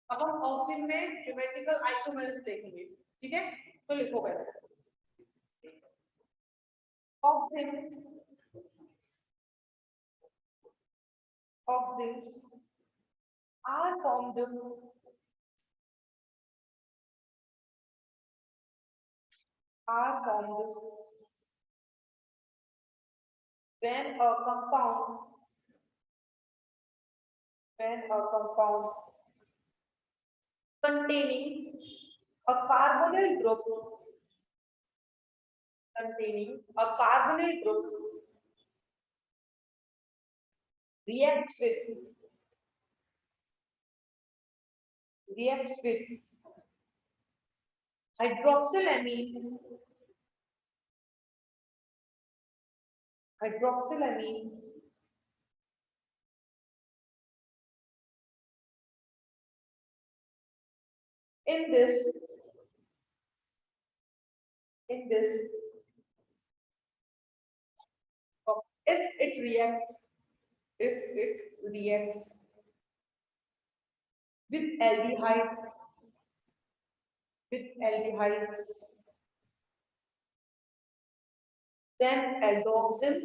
अब हम ऑक्सीजन में ज्योमेट्रिकल आइसोमर्स देखेंगे, ठीक है? तो लिखो पहले oxygen are formed when a compound containing a carbonyl group reacts with hydroxylamine in this if it reacts with aldehyde then aldoxyl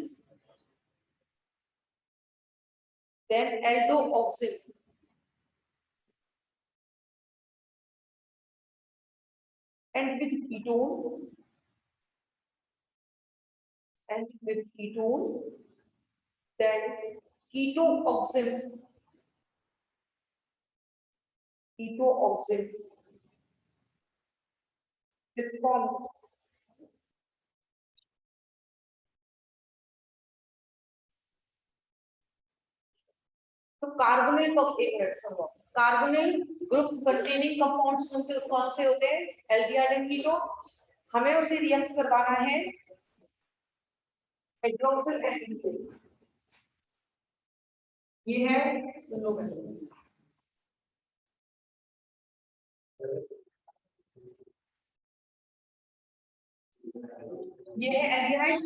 and with ketone then ketoxyl is formed. तो carbonyl carbonyl group containing compounds कौन से होते हैं? Aldehyde and ketone. हमें उसे react करवाना है hydroxyl acid से। ये है ये है एल्डिहाइड,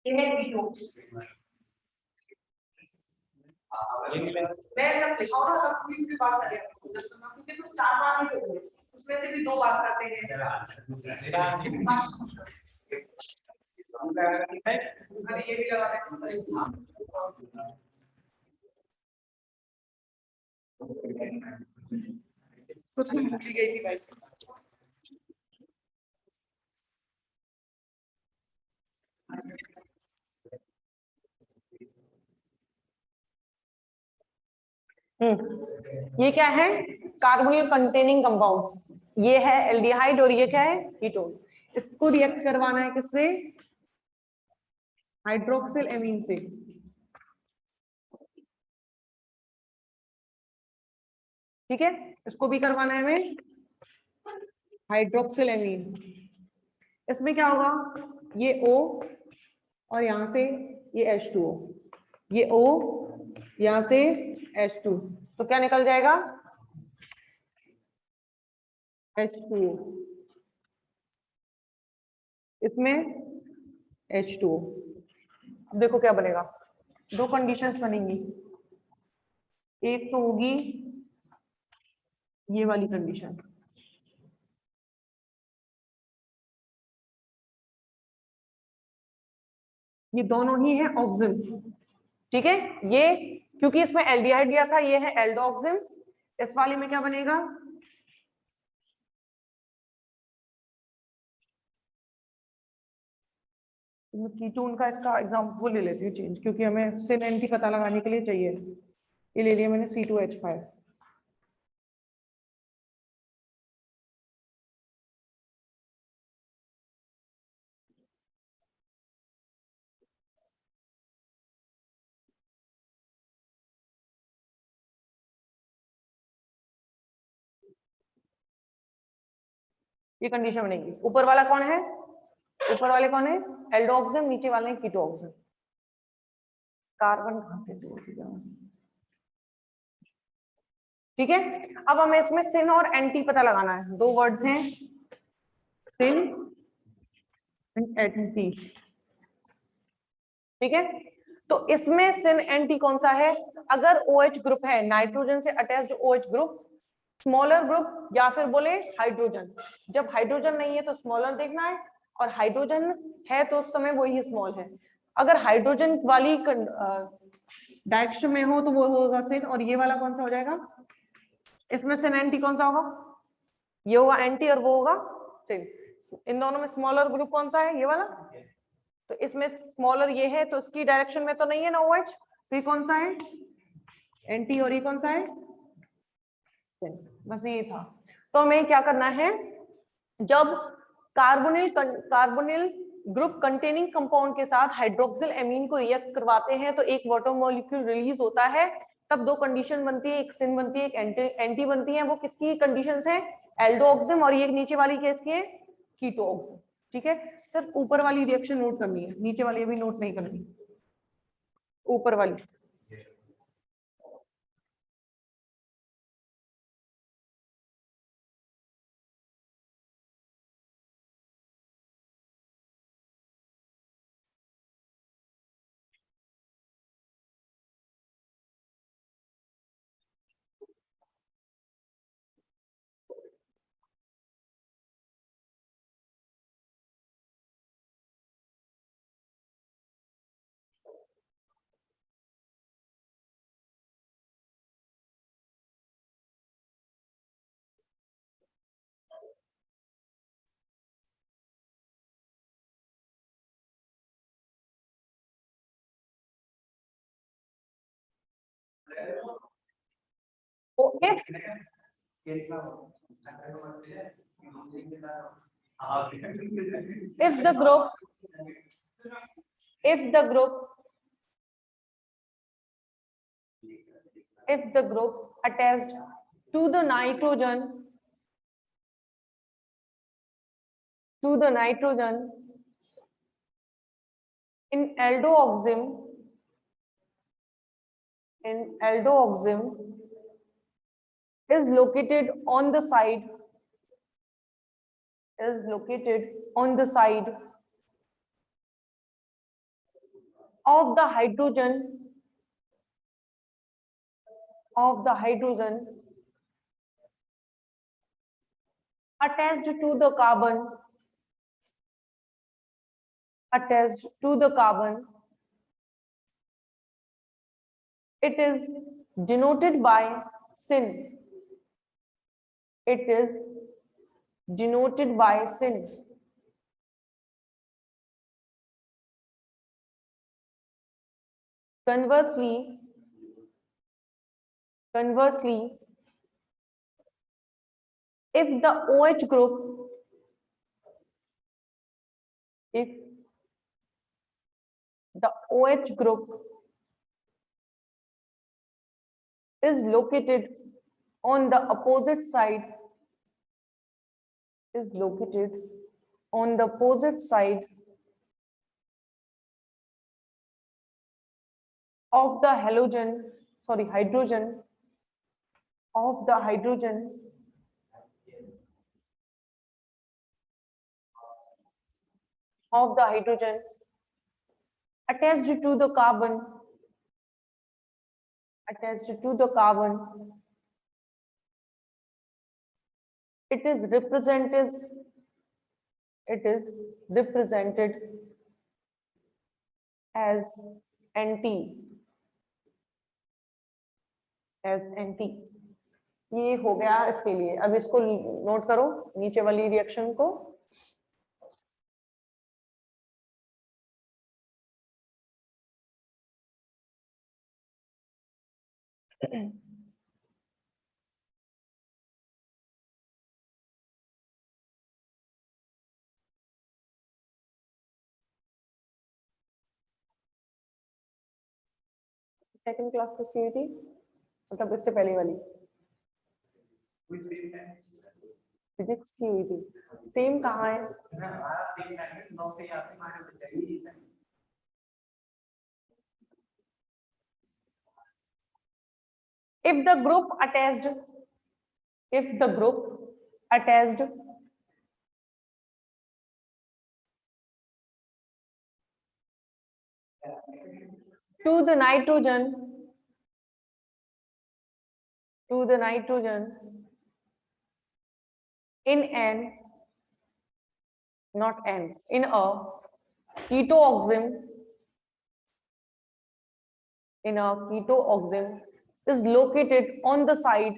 ये है कीटोन। मैं जब लिखाऊं ना सब पूरी भी बात करेंगे, क्योंकि तो 4-5 ही होंगे, उसमें से भी 2 बात करते हैं। अरे ये भी लगा कुछ नहीं भूल गई थी भाई। ये क्या है? Carbonyl containing compound. ये है एल्डिहाइड और ये क्या है? कीटोन। इसको रिएक्ट करवाना है किससे? हाइड्रोक्सिल एमीन से। ठीक है, इसको भी करवाना है हमें हाइड्रोक्सिल एमीन। इसमें क्या होगा? ये O और यहां से ये H2O, ये O यहां से H2, तो क्या निकल जाएगा? H2O, इसमें H2O। अब देखो क्या बनेगा, 2 कंडीशंस बनेंगी। एक तो होगी ये वाली कंडीशन, ये दोनों ही है ऑक्सिन। ठीक है, ये क्योंकि इसमें एल्डिहाइड दिया था, ये है एल्डोक्सिन। इस वाले में क्या बनेगा? कीटोन का इसका एग्जांपल ले लेती हूँ चेंज, क्योंकि हमें सिन एंटी पता लगाने के लिए चाहिए। ये ले लिया मैंने C2H5। ये कंडीशन बनेगी। ऊपर वाला कौन है? ऊपर वाले कौन है? एल्डोक्सिन, नीचे वाले हैं कीटोक्सिन। कार्बन कहां से जोड़ दिया? ठीक है, अब हमें इसमें सिन और एंटी पता लगाना है। 2 वर्ड्स हैं, सिन एंटी, ठीक है। तो इसमें सिन एंटी कौन सा है? अगर OH ग्रुप है, नाइट्रोजन से attached OH group, smaller group, या फिर बोले हाइड्रोजन। जब हाइड्रोजन नहीं है तो स्मॉलर देखना है, और हाइड्रोजन है तो उस समय वही स्मॉल है। अगर हाइड्रोजन वाली डायरेक्शन में हो तो वो होगा सिन, और ये वाला कौन सा हो जाएगा? इसमें सिन एंटी कौन सा होगा? ये होगा एंटी और वो होगा सिन। इन दोनों में स्मॉलर ग्रुप कौन सा है? ये वाला। तो इसमें स्मॉलर ये है तो इसकी डायरेक्शन में तो नहीं है ना OH, तो ये कौन सा है? एंटी, और ये कौन सा है? सिन। बस ये था। तो हमें क्या करना है, जब कार्बोनिल ग्रुप कंटेनिंग कंपाउंड के साथ हाइड्रोक्सिल एमीन को रिएक्ट करवाते हैं तो एक वाटर मॉलिक्यूल रिलीज होता है, तब दो कंडीशन बनती है, एक सिन बनती है, एक एंटी बनती है। वो किसकी कंडीशंस है? एल्डोऑक्सिम, और ये नीचे वाली किसकी है? कीटोऑक्सिम। ठीक है, सिर्फ ऊपर वाली रिएक्शन नोट करनी है, नीचे वाली अभी नोट नहीं करनी, ऊपर वाली। तो if the group if the group if the group attached to the nitrogen in aldoxym is located on the side of the hydrogen attached to the carbon it is denoted by sin. It is denoted by sin. Conversely, if the OH group is located on the opposite side of the hydrogen attached to the carbon it is represented as anti ये हो गया इसके लिए। अब इसको note करो, नीचे वाली रिएक्शन को। सेकंड क्लास किसकी हुई थी, मतलब इससे पहले वाली फिजिक्स की हुई थी। सेम कहाँ है? if the group attached to the nitrogen in an, not n, in a ketoxim, is located on the side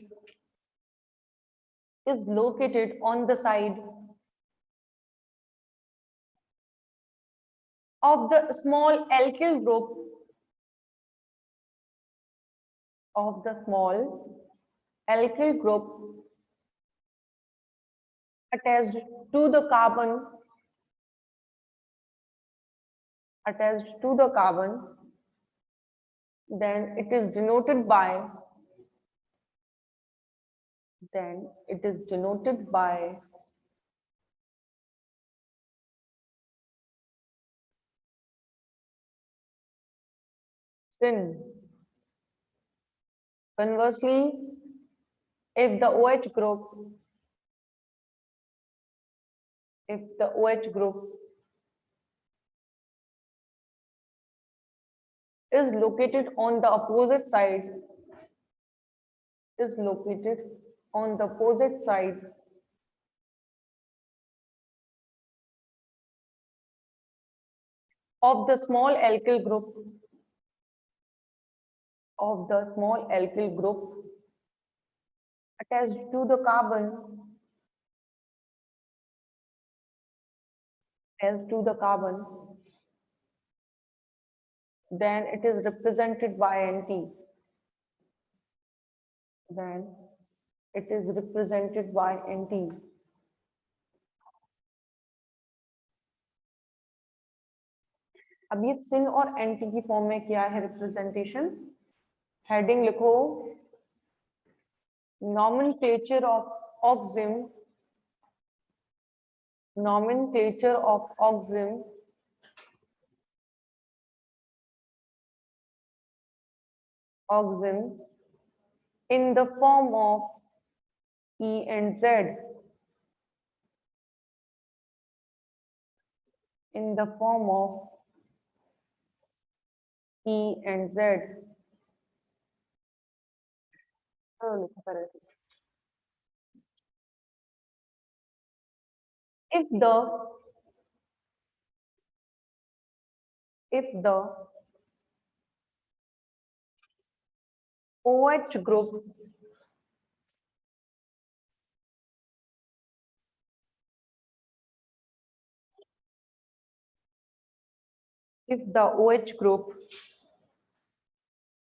of the small alkyl group attached to the carbon then it is denoted by syn. Conversely, if the OH group is located on the opposite side of the small alkyl group attached to the carbon then it is represented by Nt. अब ये सिन और anti की form में क्या है representation? Heading लिखो, nomenclature of oxim in the form of E and Z. If the OH group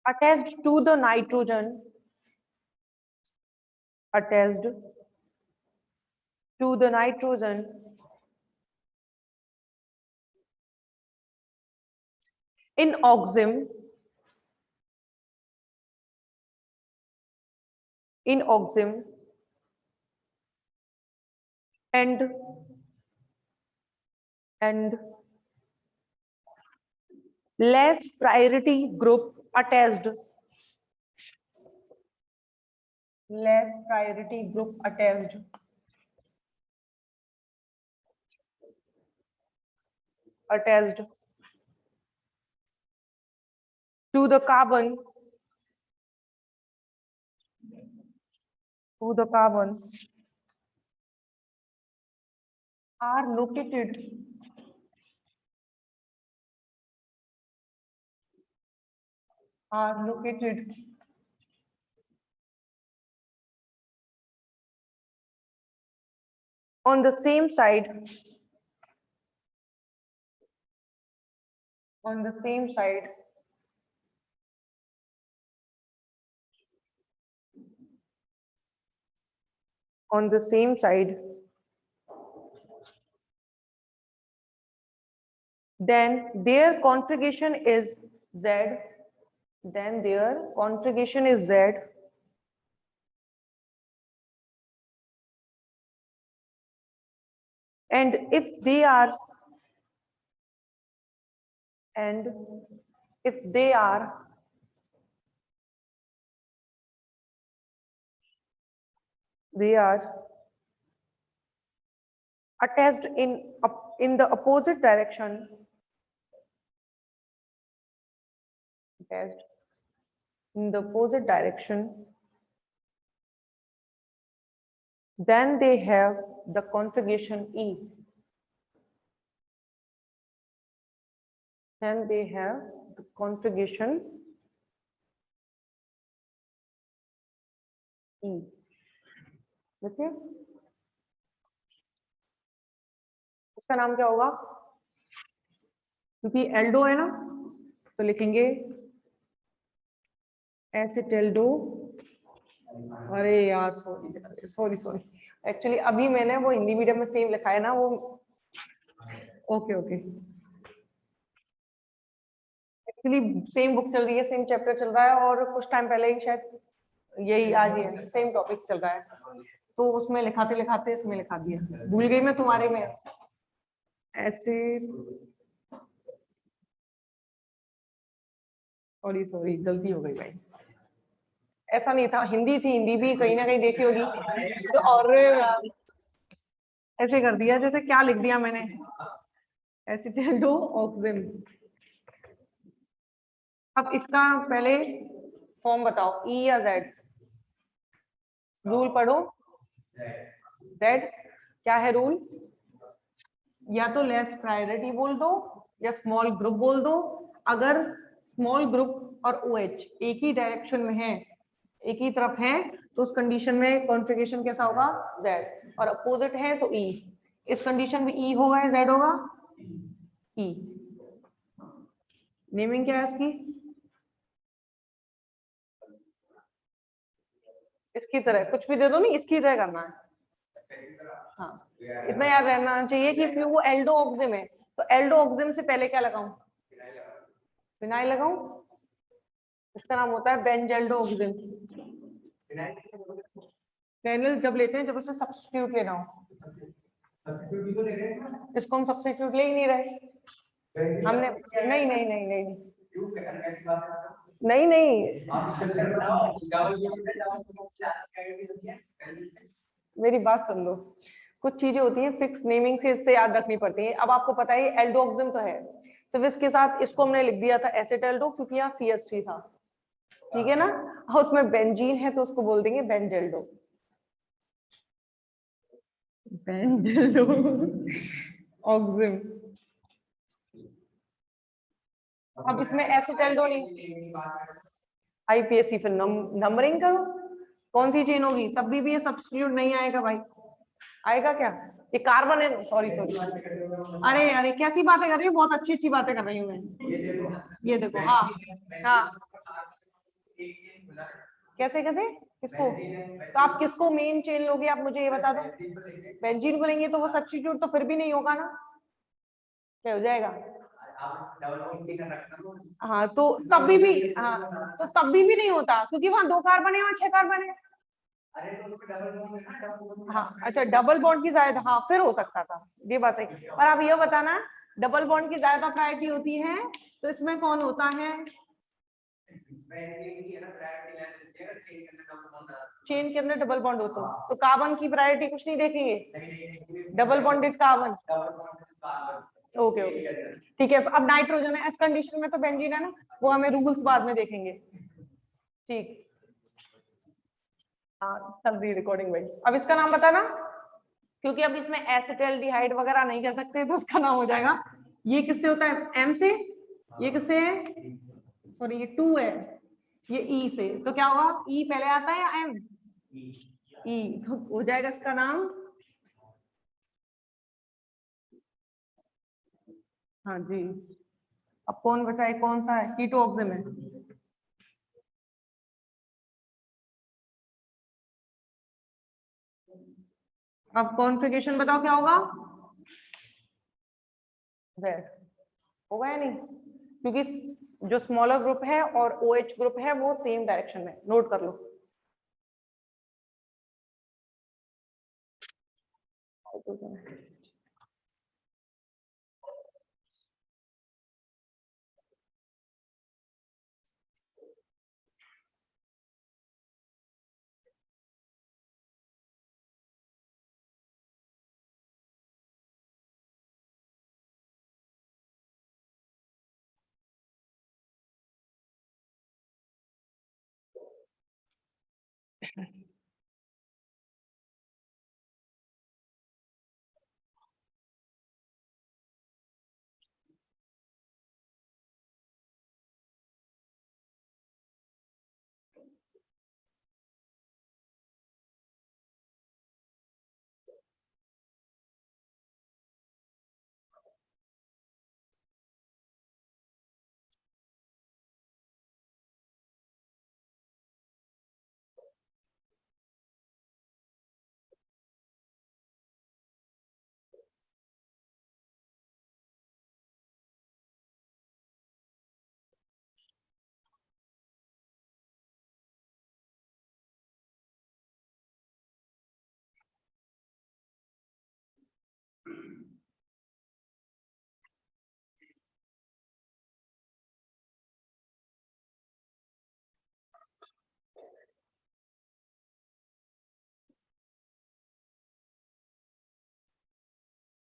attached to the nitrogen in oxim and less priority group attached to the carbon are located on the same side then their configuration is Z. And if they are attached in the opposite direction attached in the opposite direction, then they have the configuration E. Then they have the configuration E. देखिए इसका नाम क्या होगा? क्योंकि Aldo है ना, तो लिखेंगे एसिटेल्डो। अरे यार सॉरी सॉरी सॉरी, एक्चुअली अभी मैंने वो हिंदी मीडियम में सेम लिखा है ना वो। Okay okay, actually same book चल रही है, सेम चैप्टर चल रहा है, और कुछ टाइम पहले ही शायद यही आज ही है, सेम टॉपिक चल रहा है, तो उसमें लिखाते लिखाते इसमें लिखा दिया, भूल गई मैं तुम्हारे में। ऐसे सॉरी सॉरी, गलती हो गई भाई, ऐसा नहीं था, हिंदी थी, हिंदी भी कहीं ना कहीं देखी होगी तो, और ऐसे कर दिया जैसे क्या लिख दिया मैंने, एसिटेल्डो ऑक्सिम। अब इसका पहले फॉर्म बताओ, ई या जेड? रूल पढ़ो। जेड क्या है रूल? या तो लेस प्रायोरिटी बोल दो या स्मॉल ग्रुप बोल दो। अगर स्मॉल ग्रुप और OH एक ही डायरेक्शन में है, एक ही तरफ है, तो उस कंडीशन में कॉन्फ़िगरेशन कैसा होगा? जेड। और अपोजिट है तो ई। इस कंडीशन में ई होगा या जेड होगा? ई। नेमिंग क्या है इसकी? इसकी तरह कुछ भी दे दो, नहीं इसकी तरह करना है। हाँ, इतना याद रहना चाहिए कि क्यों वो एल्डो ऑक्सिम है, तो एल्डो ऑक्सिम से पहले क्या लगाऊं? फिनाइल लगाऊं? इसका नाम होता है बेंजेल्डो ऑक्सिम। फिनाइल जब लेते हैं जब उसे सब्स्टिट्यूट लेना हो। इसको हम सब्स्टिट्यूट ले ही नहीं रहे हमने, नहीं नहीं नहीं नहीं नहीं नहीं, मेरी बात सुन लो, कुछ चीजें होती हैं फिक्स नेमिंग से, इससे याद रखनी पड़ती है। अब आपको पता है एल्डोक्सिम तो है, सिर्फ इसके साथ इसको हमने लिख दिया था एसिटेल्डो, क्योंकि यहाँ CH3 था, ठीक है ना, और उसमें बेंजीन है तो उसको बोल देंगे बेंजेल्डो। बेंजेल्डो ऑक्सिम। अब इसमें एसिटेल्डो नहीं, IPSC फिर नंबरिंग करो, कौन सी चेन होगी? तब भी ये सब्स्टिट्यूट नहीं आएगा भाई, आएगा क्या? ये कार्बन है, सॉरी सॉरी, अरे अरे कैसी बातें कर रही हो, बहुत अच्छी अच्छी बातें कर रही हूँ मैं। ये देखो, हाँ हाँ, कैसे कैसे किसको? तो आप किसको मेन चेन लोगे, आप मुझे ये बता दो। बेंजीन को लेंगे तो वो सब्स्टिट्यूट तो फिर भी नहीं होगा ना, क्या हो जाएगा? हाँ तो तभी भी, हाँ तो तभी भी नहीं होता, क्योंकि वहां 2 कार्बन है, वहां 6 कार्बन है। हाँ अच्छा, डबल बॉन्ड की ज्यादा, हाँ फिर हो सकता था, ये बात है। पर आप ये बताना, डबल बॉन्ड की ज्यादा प्रायोरिटी होती है तो इसमें कौन होता है? चेन के अंदर डबल बॉन्ड होता है तो कार्बन की प्रायोरिटी कुछ नहीं देखेंगे, double bonded carbon. Okay okay ठीक है, अब नाइट्रोजन है, इस कंडीशन में तो बेंजीन है ना, वो हमें रूल्स बाद में देखेंगे, ठीक। हाँ चल रही रिकॉर्डिंग भाई, अब इसका नाम बताना, क्योंकि अब इसमें एसिटाल्डिहाइड वगैरह नहीं कह सकते तो उसका नाम हो जाएगा, ये किससे होता है? M से। ये किससे है? सॉरी ये 2 है, ये E से, तो क्या होगा? E पहले आता है या M? E, तो हो जाएगा इसका नाम, हाँ जी। अब कौन बचा है, कौन सा है? कीटो ऑक्सिम है। अब कॉन्फ़िगरेशन बताओ क्या होगा? जेड होगा या नहीं? क्योंकि जो स्मॉलर ग्रुप है और OH ग्रुप है वो सेम डायरेक्शन में, नोट कर लो।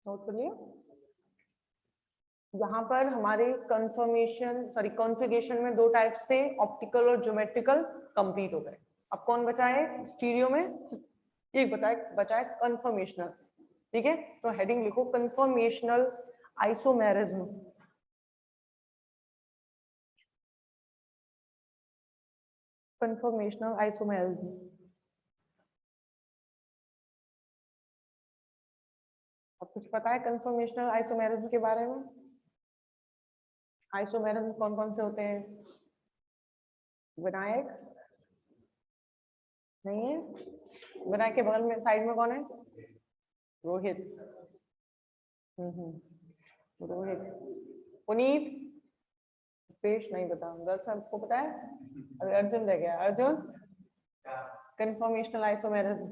नोट कर लिया। यहाँ पर हमारे कॉन्फ़िगरेशन में दो टाइप्स थे, ऑप्टिकल और ज्योमेट्रिकल, कंप्लीट हो गए। अब कौन बचा है स्टीरियो में? एक बचा है कन्फर्मेशनल। ठीक है, तो हेडिंग लिखो कन्फर्मेशनल आइसोमेरिज्म। कन्फर्मेशनल आइसोमेरिज्म अब कुछ पता है कन्फर्मेशनल आइसोमेरिज्म के बारे में? आइसोमेरिज्म कौन कौन से होते हैं? विनायक नहीं है? विनायक के बगल में साइड में कौन है? रोहित। रोहित। पुनीत। पेश नहीं पता, दर्शन आपको पता है? अरे अर्जुन रह गया। अर्जुन कन्फर्मेशनल आइसोमेरिज्म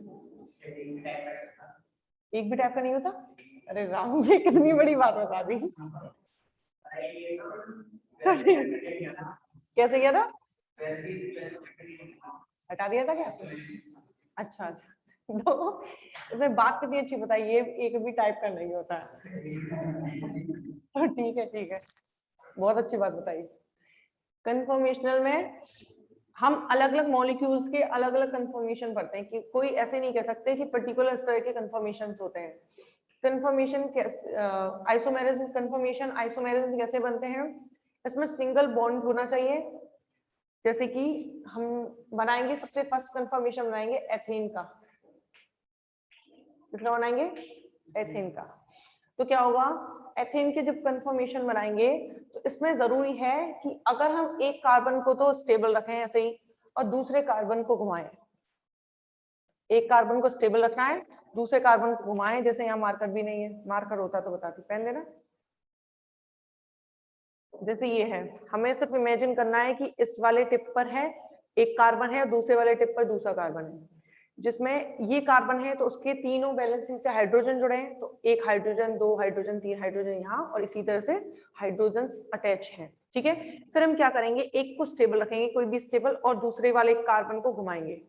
एक भी टाइप का नहीं होता? अरे राम जी कितनी बड़ी बात बता दी। कैसे किया था? हटा दिया था क्या? अच्छा अच्छा, तो इसमें बात कितनी अच्छी बताई, ये एक भी टाइप का नहीं होता है। तो ठीक है, बहुत अच्छी बात बताई। कन्फर्मेशनल में हम अलग अलग मॉलिक्यूल्स के अलग अलग कन्फर्मेशन पढ़ते हैं, कि कोई ऐसे नहीं कह सकते कि पर्टिकुलर इस तरह के कन्फर्मेशंस होते हैं। कन्फर्मेशन आइसोमेरिज्म, कन्फर्मेशन आइसोमेरिज्म कैसे बनते हैं? इसमें सिंगल बॉन्ड होना चाहिए। जैसे कि हम बनाएंगे, सबसे फर्स्ट कन्फर्मेशन बनाएंगे एथेन का। किसका बनाएंगे? एथेन का। तो क्या होगा, एथेन के जब कन्फर्मेशन बनाएंगे तो इसमें जरूरी है कि अगर हम एक कार्बन को तो स्टेबल रखें ऐसे ही, और दूसरे कार्बन को घुमाएं। एक कार्बन को स्टेबल रखना है, दूसरे कार्बन को घुमाएं। जैसे यहाँ मार्कर भी नहीं है, मार्कर होता तो बताती, पहन देना। जैसे ये है, हमें सिर्फ इमेजिन करना है कि इस वाले टिप पर है एक कार्बन है, दूसरे वाले टिप पर दूसरा कार्बन है। जिसमें ये कार्बन है तो उसके तीनों वैलेंसी से हाइड्रोजन जुड़े हैं, तो एक हाइड्रोजन, दो हाइड्रोजन, तीन हाइड्रोजन यहाँ, और इसी तरह से हाइड्रोजन अटैच है। ठीक है, फिर हम क्या करेंगे, एक को स्टेबल रखेंगे, कोई भी स्टेबल, और दूसरे वाले कार्बन को घुमाएंगे।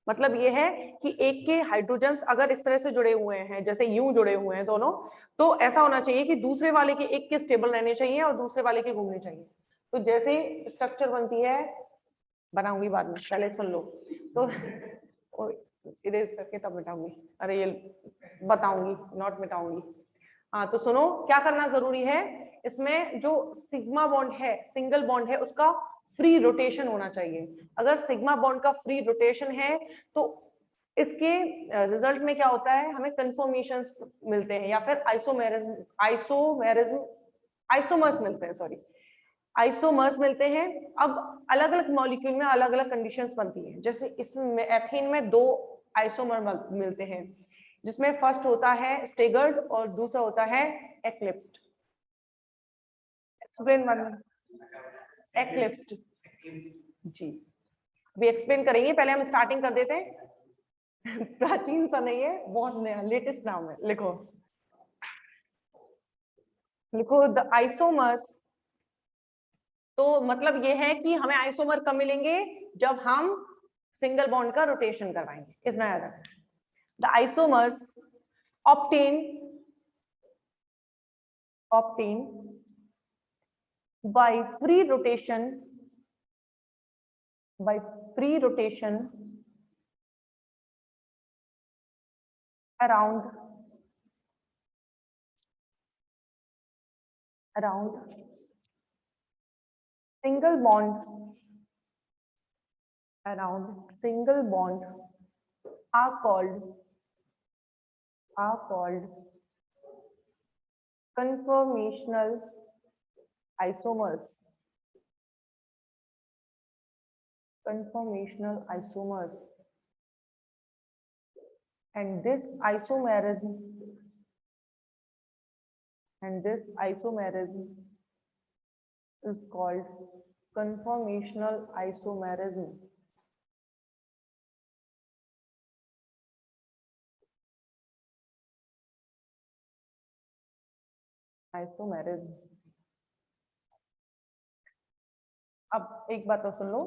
मतलब ये है कि एक के हाइड्रोजन्स अगर इस तरह से जुड़े हुए हैं, जैसे यूं जुड़े हुए हैं दोनों, तो ऐसा होना चाहिए कि दूसरे वाले के एक के स्टेबल रहने चाहिए और दूसरे वाले के घूमने चाहिए। तो जैसे स्ट्रक्चर बनती है, बनाऊंगी बाद में, पहले सुन लो। तो इरेज करके तब मिटाऊंगी, अरे ये बताऊंगी, नॉट मिटाऊंगी। हाँ तो सुनो, क्या करना जरूरी है, इसमें जो सिग्मा बॉन्ड है, सिंगल बॉन्ड है, उसका फ्री रोटेशन होना चाहिए। अगर सिग्मा बॉन्ड का फ्री रोटेशन है तो इसके रिजल्ट में क्या होता है, हमें कन्फर्मेशंस मिलते हैं, या फिर आइसोमर्स मिलते हैं, सॉरी, आइसोमर्स मिलते हैं। अब अलग अलग मॉलिक्यूल में अलग अलग कंडीशंस बनती हैं। जैसे इसमें एथेन में दो आइसोमर मिलते हैं, जिसमें फर्स्ट होता है स्टेगर्ड और दूसरा होता है एक्लिप्स्ड। एक्सप्लेन वन, एक्लिप्स्ड जी, भी एक्सप्लेन करेंगे, पहले हम स्टार्टिंग कर देते हैं। प्राचीन सा नहीं है, बहुत नया लेटेस्ट नाम है। लिखो लिखो द आइसोमर्स। तो मतलब ये है कि हमें आइसोमर कब मिलेंगे, जब हम सिंगल बॉन्ड का रोटेशन करवाएंगे, इतना याद रखना। The isomers obtain by free rotation around single bond are called conformational isomers. And this isomerism is called conformational isomerism. अब एक बात तो सुन लो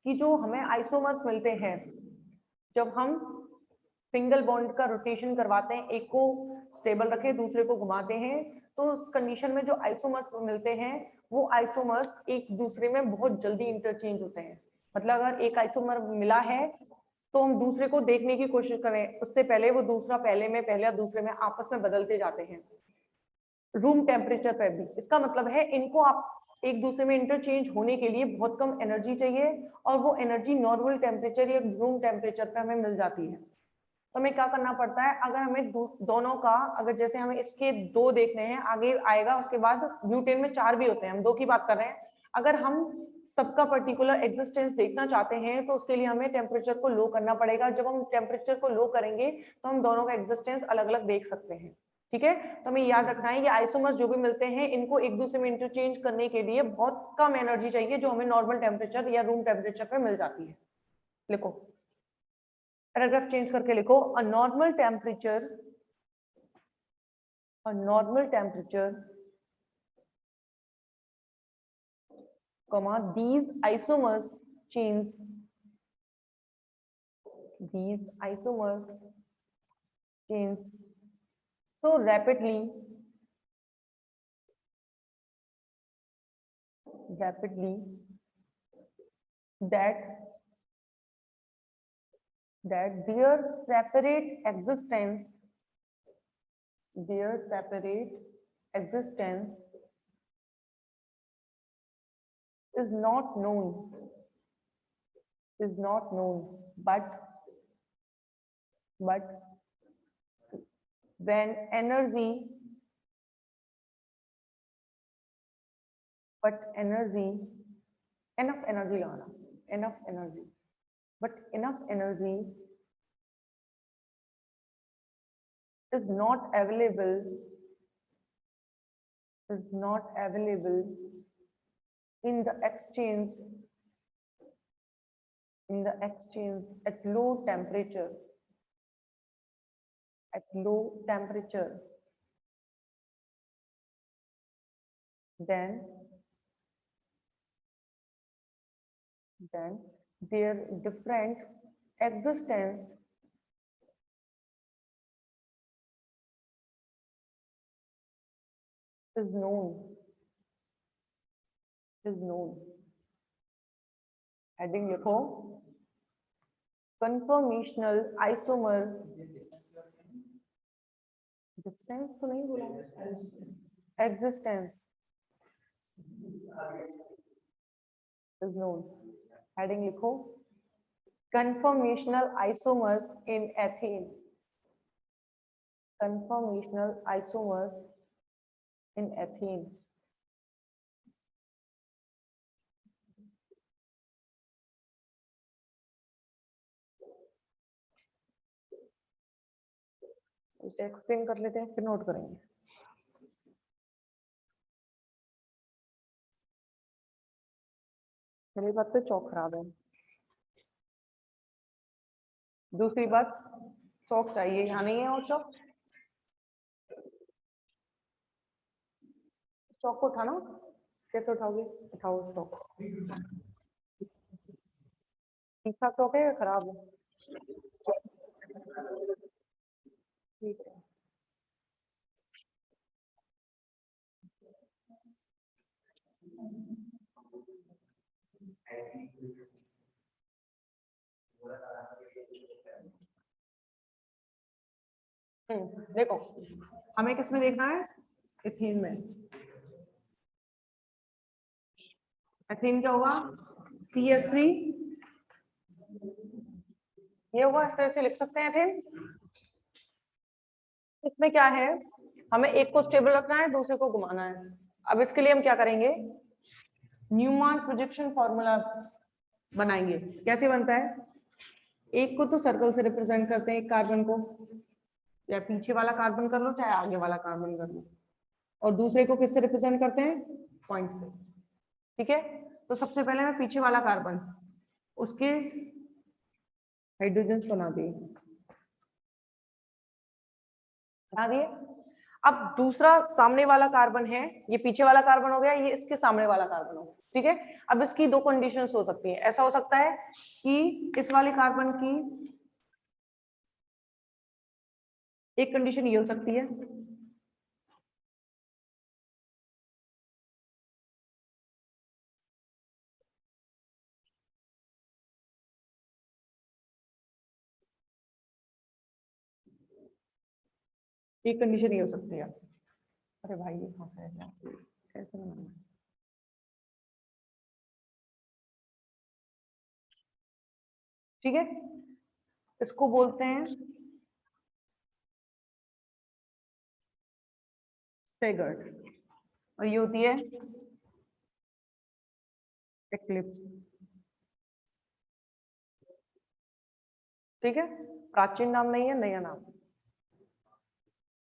कि जो हमें आइसोमर्स मिलते हैं जब हम सिंगल बॉन्ड का रोटेशन करवाते हैं, एक को स्टेबल रखे दूसरे को घुमाते हैं, तो उस कंडीशन में जो आइसोमर्स मिलते हैं वो आइसोमर्स एक दूसरे में बहुत जल्दी इंटरचेंज होते हैं। मतलब अगर एक आइसोमर मिला है तो हम दूसरे को देखने की कोशिश करें उससे पहले वो दूसरा पहले दूसरे में आपस में बदलते जाते हैं रूम टेम्परेचर पर भी। इसका मतलब है इनको आप एक दूसरे में इंटरचेंज होने के लिए बहुत कम एनर्जी चाहिए और वो एनर्जी नॉर्मल टेम्परेचर या रूम टेम्परेचर पे हमें मिल जाती है। तो हमें क्या करना पड़ता है, अगर हमें दोनों का, अगर जैसे हमें इसके 2 देखने हैं, आगे आएगा उसके बाद ब्यूटेन में 4 भी होते हैं, हम 2 की बात कर रहे हैं। अगर हम सबका पर्टिकुलर एग्जिस्टेंस देखना चाहते हैं तो उसके लिए हमें टेम्परेचर को लो करना पड़ेगा। जब हम टेम्परेचर को लो करेंगे तो हम दोनों का एग्जिस्टेंस अलग अलग देख सकते हैं। ठीक है, तो हमें याद रखना है ये आइसोमर्स जो भी मिलते हैं इनको एक दूसरे में इंटरचेंज करने के लिए बहुत कम एनर्जी चाहिए जो हमें नॉर्मल टेम्परेचर या रूम टेम्परेचर पे मिल जाती है। लिखो, पैराग्राफ चेंज करके लिखो, a normal temperature comma these isomers change so rapidly that their separate existence is not known, but when enough energy is not available in the exchange at low temperature, then their different existence is known. Heading लिखो, conformational isomer distance तो नहीं बोला, existence is known. Heading लिखो, conformational isomers in ethane. इसे explain कर लेते हैं फिर नोट करेंगे। पहली बात तो चौक खराब है, दूसरी बात चौक चाहिए, यहाँ नहीं है और चौक को उठाना, कैसे उठाओगे? उठाओ स्टॉक, ठीक ठाक चौक है या खराब है? ठीक है। देखो हमें किस में देखना है, एथीन में। एथीन क्या होगा, CH3, ये होगा, इस तरह से लिख सकते हैं एथीन। इसमें क्या है, हमें एक को स्टेबल रखना है, दूसरे को घुमाना है। अब इसके लिए हम क्या करेंगे, न्यूमैन प्रोजेक्शन फॉर्मूला बनाएंगे। कैसे बनता है, एक को तो सर्कल से रिप्रेजेंट करते हैं, एक कार्बन को, या पीछे वाला कार्बन कर लो चाहे आगे वाला कार्बन कर लो, और दूसरे को किससे रिप्रेजेंट करते हैं, पॉइंट से। ठीक है, तो सबसे पहले मैं पीछे वाला कार्बन, उसके हाइड्रोजन बना दिए। अब दूसरा सामने वाला कार्बन है, ये पीछे वाला कार्बन हो गया, ये इसके सामने वाला कार्बन हो गया। ठीक है, अब इसकी दो कंडीशंस हो सकती है। ऐसा हो सकता है कि इस वाले कार्बन की एक कंडीशन ये हो सकती है, एक कंडीशन ये हो सकती है, अरे भाई ये कहाँ से है, कैसे बनाना है? ठीक है, इसको बोलते हैं स्टैगर्ड, और ये होती है एक्लिप्स। ठीक है, प्राचीन नाम नहीं है, नया नाम,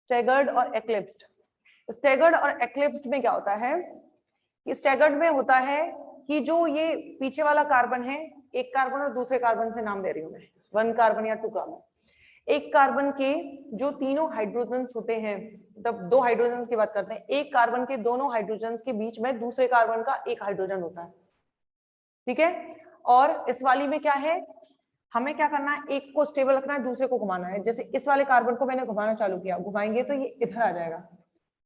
स्टैगर्ड और एक्लिप्स्ड। स्टैगर्ड और एक्लिप्स्ड में क्या होता है कि स्टैगर्ड में होता है कि जो ये पीछे वाला कार्बन है, एक कार्बन और दूसरे कार्बन से नाम दे रही हूं मैं, 1 कार्बन या 2 कार्बन, एक कार्बन के जो तीनों हाइड्रोजन होते हैं, मतलब 2 हाइड्रोजन की बात करते हैं, एक कार्बन के दोनों हाइड्रोजन के बीच में दूसरे कार्बन का एक हाइड्रोजन होता है। ठीक है, और इस वाली में क्या है, हमें क्या करना है, एक को स्टेबल रखना है, दूसरे को घुमाना है। जैसे इस वाले कार्बन को मैंने घुमाना चालू किया, घुमाएंगे तो ये इधर आ जाएगा।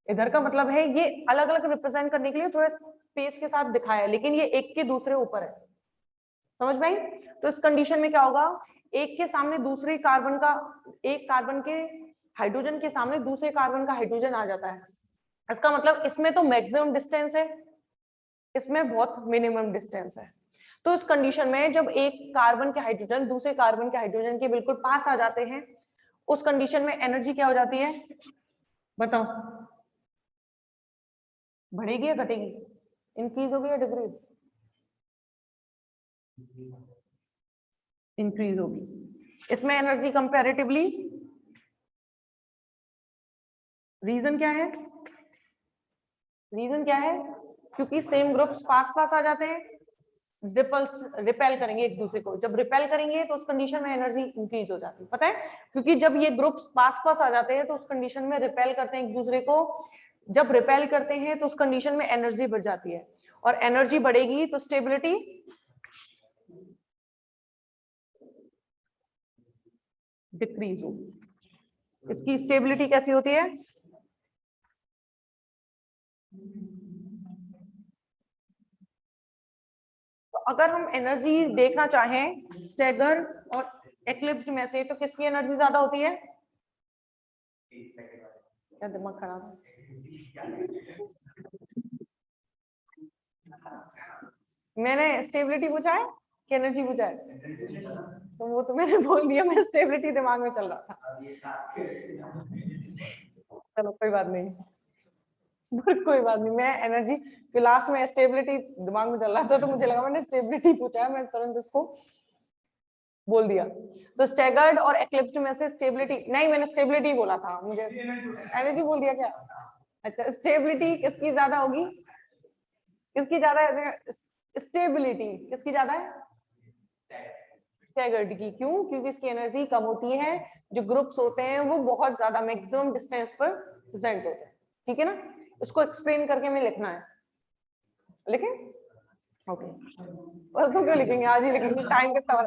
इधर का मतलब है ये अलग अलग रिप्रेजेंट करने के लिए थोड़ा स्पेस के साथ दिखाया है, लेकिन ये एक के दूसरे ऊपर है। समझ में आई? तो इस कंडीशन में क्या होगा, एक के सामने दूसरे कार्बन का, एक कार्बन के हाइड्रोजन के सामने दूसरे कार्बन का हाइड्रोजन आ जाता है। इसका मतलब इसमें तो मैक्सिमम डिस्टेंस है, इसमें बहुत मिनिमम डिस्टेंस है। तो इस कंडीशन में जब एक कार्बन के हाइड्रोजन दूसरे कार्बन के हाइड्रोजन के बिल्कुल पास आ जाते हैं, उस कंडीशन में एनर्जी क्या हो जाती है, बताओ, बढ़ेगी या घटेगी, इंक्रीज होगी या डिक्रीज, इंक्रीज होगी। इसमें एनर्जी कंपैरेटिवली, रीजन क्या है, रीजन क्या है, क्योंकि सेम ग्रुप्स पास पास आ जाते हैं, रिपेल करेंगे एक दूसरे को, जब रिपेल करेंगे तो उस कंडीशन में एनर्जी इंक्रीज हो जाती है। पता है, क्योंकि जब ये ग्रुप्स पास पास आ जाते हैं तो उस कंडीशन में रिपेल करते हैं एक दूसरे को, जब रिपेल करते हैं तो उस कंडीशन में एनर्जी बढ़ जाती है, और एनर्जी बढ़ेगी तो स्टेबिलिटी डिक्रीज होगी। इसकी स्टेबिलिटी कैसी होती है, तो अगर हम एनर्जी देखना चाहें स्टैगर और एक्लिप्स में से, तो किसकी एनर्जी ज्यादा होती है, क्या दिमाग खराब है, मैंने स्टेबिलिटी पूछा है कि एनर्जी पूछा है, तो वो तो मैंने बोल दिया, मैं स्टेबिलिटी दिमाग में चल रहा था। चलो कोई बात नहीं, कोई बात नहीं, मैं एनर्जी क्लास में स्टेबिलिटी दिमाग में चल रहा था, तो मुझे लगा मैंने स्टेबिलिटी पूछा है, मैं तुरंत उसको बोल दिया। तो स्टैगर्ड और एक्लिप्स्ड में से स्टेबिलिटी, नहीं मैंने स्टेबिलिटी बोला था, मुझे एनर्जी बोल दिया क्या, अच्छा स्टेबिलिटी किसकी ज्यादा होगी, किसकी ज्यादा है, स्टेबिलिटी किसकी ज्यादा है, स्टैगर्ड की। क्यों, क्योंकि इसकी एनर्जी कम होती है, जो ग्रुप्स होते हैं वो बहुत ज्यादा मैक्सिमम डिस्टेंस पर प्रेजेंट होते हैं। ठीक है ना, इसको एक्सप्लेन करके हमें लिखना है, लिखें, ओके, तो क्यों लिखेंगे, आज ही लिखेंगे, टाइम कितना,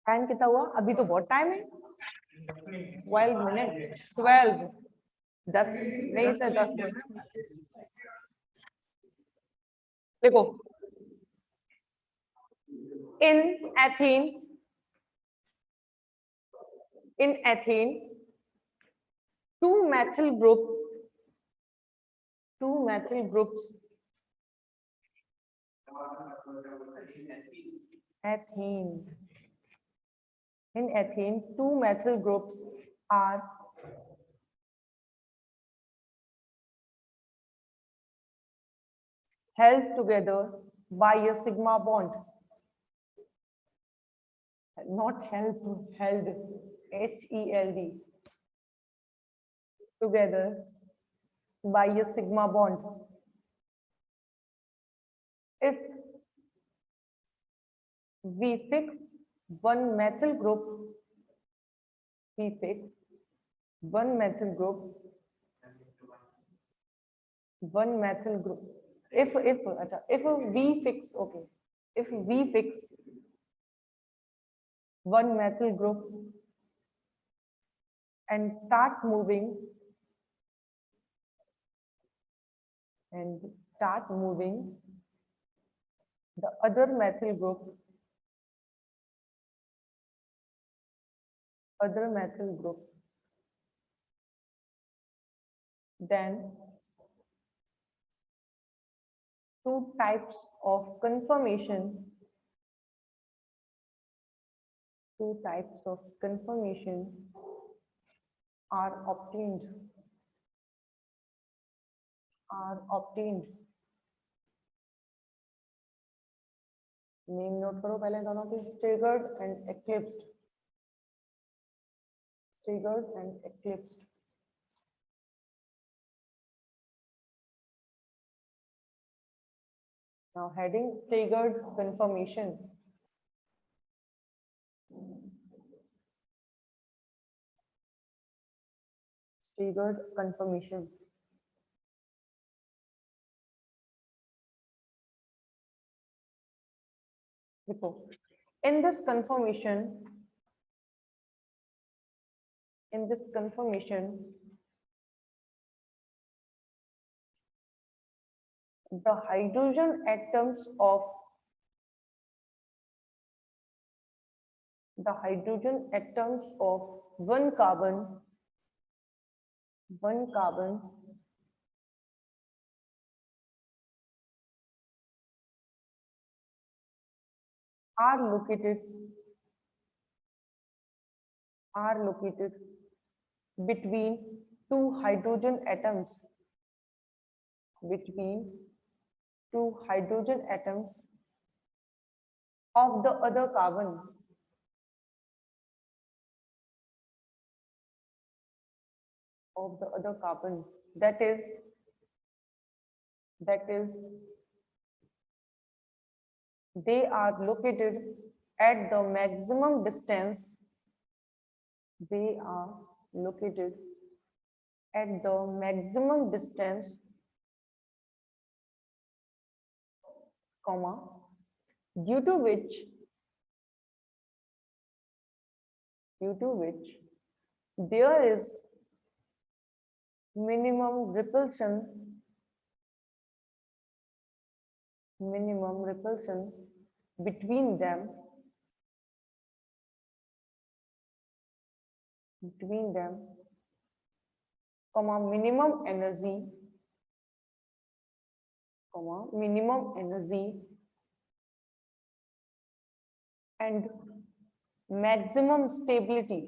टाइम कितना हुआ, अभी तो बहुत टाइम है, 12 मिनट, 12, 10 नहीं सर 10 मिनट। देखो, इन ethene In ethane, two methyl groups ethene. In ethane, two methyl groups are held together by a sigma bond. Not held, held, H-E-L-D. Together by a sigma bond. If we fix one methyl group, if we fix one methyl group, if we fix one methyl group and start moving the other methyl group, then two types of conformation are obtained. Name note करो पहले दोनों की, staggered and eclipsed. Now heading staggered conformation. देखो, in this conformation, the hydrogen atoms of one carbon are located between two hydrogen atoms of the other carbon. That is they are located at the maximum distance. Comma, due to which there is minimum repulsion between them, comma, minimum energy and maximum stability.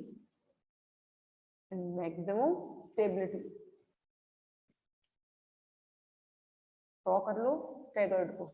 Draw कर लो staggered को.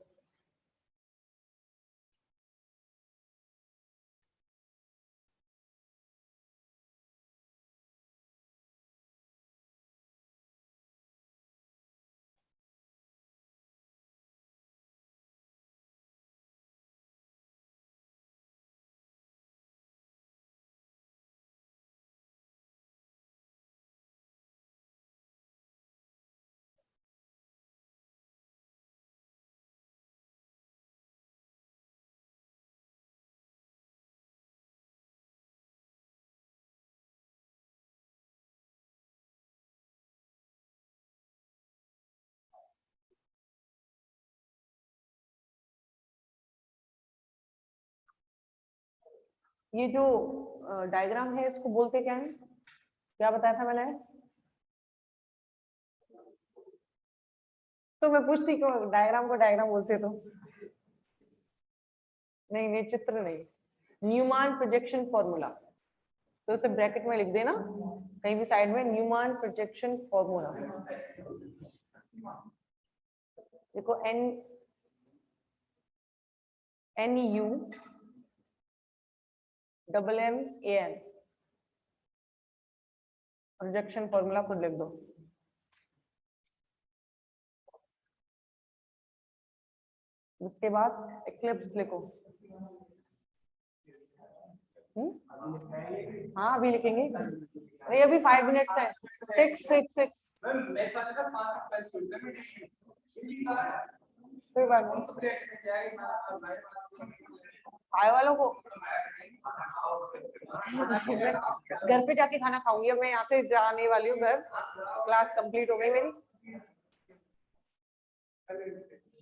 ये जो diagram है इसको बोलते क्या है, क्या बताया था मैंने? तो मैं पूछती क्यों डायग्राम को डायग्राम बोलते तो? नहीं नहीं, चित्र नहीं, न्यूमान प्रोजेक्शन फॉर्मूला, तो उसे ब्रैकेट में लिख देना कहीं भी साइड में, न्यूमान प्रोजेक्शन फॉर्मूला। देखो NU MMAN प्रोजेक्शन फॉर्मूला खुद लिख दो। उसके बाद एक्लिप्स लिखो। हाँ अभी लिखेंगे, नहीं अभी 5 मिनट्स है। 6 कोई बात नहीं, भाई वालों को घर पे जाके खाना खाऊंगी, अब मैं यहाँ से जाने वाली हूँ घर, क्लास कंप्लीट हो गई मेरी।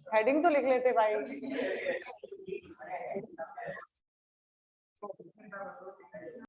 हेडिंग तो लिख लेते भाई।